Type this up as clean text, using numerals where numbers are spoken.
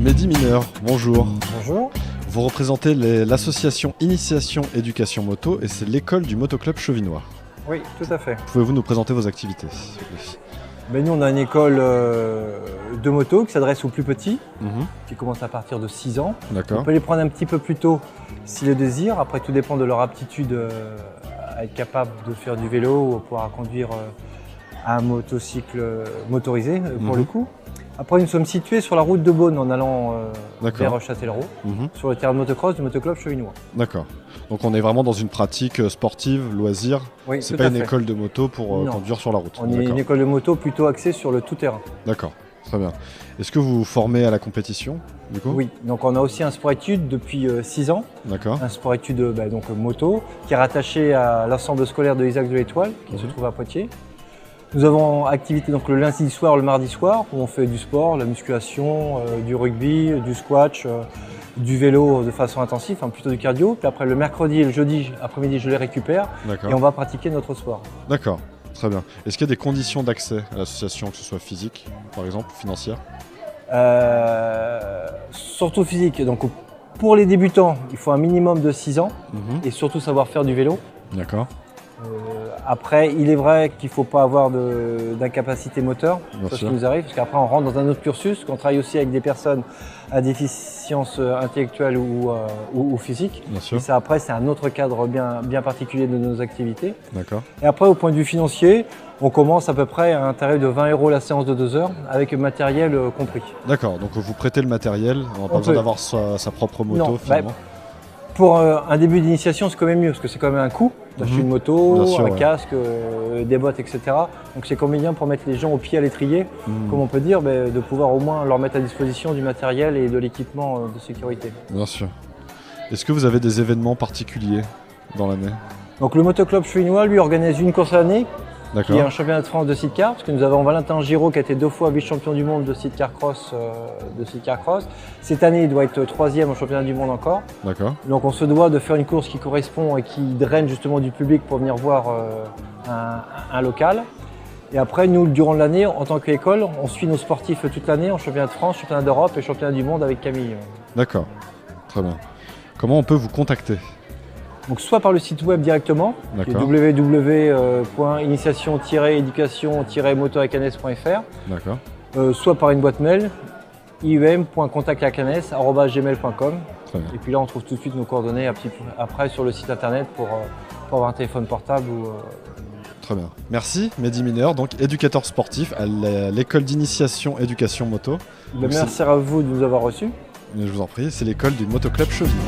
Mehdi Mineur, bonjour. Bonjour. Vous représentez l'association Initiation Éducation Moto et c'est l'école du motoclub Chevinois. Oui, tout à fait. Pouvez-vous nous présenter vos activités, s'il vous plaît? Ben, nous, on a une école de moto qui s'adresse aux plus petits, qui commence à partir de 6 ans. D'accord. On peut les prendre un petit peu plus tôt s'ils le désirent. Après, tout dépend de leur aptitude à être capable de faire du vélo ou à pouvoir conduire un motocycle motorisé, pour le coup. Après, nous sommes situés sur la route de Beaune en allant vers Châtellerault, sur le terrain de motocross du motoclub Chevinois. D'accord. Donc on est vraiment dans une pratique sportive, loisir. Oui, c'est pas une école de moto pour conduire sur la route. On est une école de moto plutôt axée sur le tout-terrain. D'accord, très bien. Est-ce que vous vous formez à la compétition du coup? Oui, donc on a aussi un sport-études depuis 6 ans. D'accord. Un sport-études donc moto qui est rattaché à l'ensemble scolaire de Isaac de l'Étoile qui se trouve à Poitiers. Nous avons activité donc le lundi soir, le mardi soir où on fait du sport, la musculation, du rugby, du squash, du vélo de façon intensive, plutôt du cardio. Puis après le mercredi et le jeudi après-midi je les récupère et on va pratiquer notre sport. D'accord, très bien. Est-ce qu'il y a des conditions d'accès à l'association, que ce soit physique par exemple, financière? Surtout physique. Donc pour les débutants, il faut un minimum de 6 ans et surtout savoir faire du vélo. D'accord. Après, il est vrai qu'il ne faut pas avoir d'incapacité moteur, c'est ce qui nous arrive, parce qu'après on rentre dans un autre cursus, qu'on travaille aussi avec des personnes à déficience intellectuelle ou physique. Et ça, après, c'est un autre cadre bien particulier de nos activités. D'accord. Et après, au point de vue financier, on commence à peu près à un tarif de 20 € la séance de 2 heures, avec le matériel compris. D'accord, donc vous prêtez le matériel, on n'a pas besoin d'avoir sa propre moto finalement. Pour un début d'initiation, c'est quand même mieux, parce que c'est quand même un coût d'acheter une moto, un casque, des bottes, etc. Donc c'est quand même bien pour mettre les gens au pied à l'étrier, comme on peut dire, de pouvoir au moins leur mettre à disposition du matériel et de l'équipement de sécurité. Bien sûr. Est-ce que vous avez des événements particuliers dans l'année? Donc le motoclub Chevinois, lui, organise une course à l'année, qui est un championnat de France de sidecar, parce que nous avons Valentin Giraud qui a été 2 fois vice-champion du monde de sidecar cross. Cette année, il doit être 3e au championnat du monde encore. D'accord. Donc on se doit de faire une course qui correspond et qui draine justement du public pour venir voir un local. Et après, nous, durant l'année, en tant qu'école, on suit nos sportifs toute l'année en championnat de France, championnat d'Europe et championnat du monde avec Camille. D'accord, très bien. Comment on peut vous contacter? Donc soit par le site web directement, www.initiation-éducation-motoacanes.fr, soit par une boîte mail, ium.contactacanes@gmail.com. Et puis là, on trouve tout de suite nos coordonnées après sur le site internet pour avoir un téléphone portable. Très bien. Merci Mehdi Mineur, donc éducateur sportif à l'école d'initiation éducation moto. Merci à vous de nous avoir reçus. Je vous en prie, c'est l'école du motoclub Chevinois.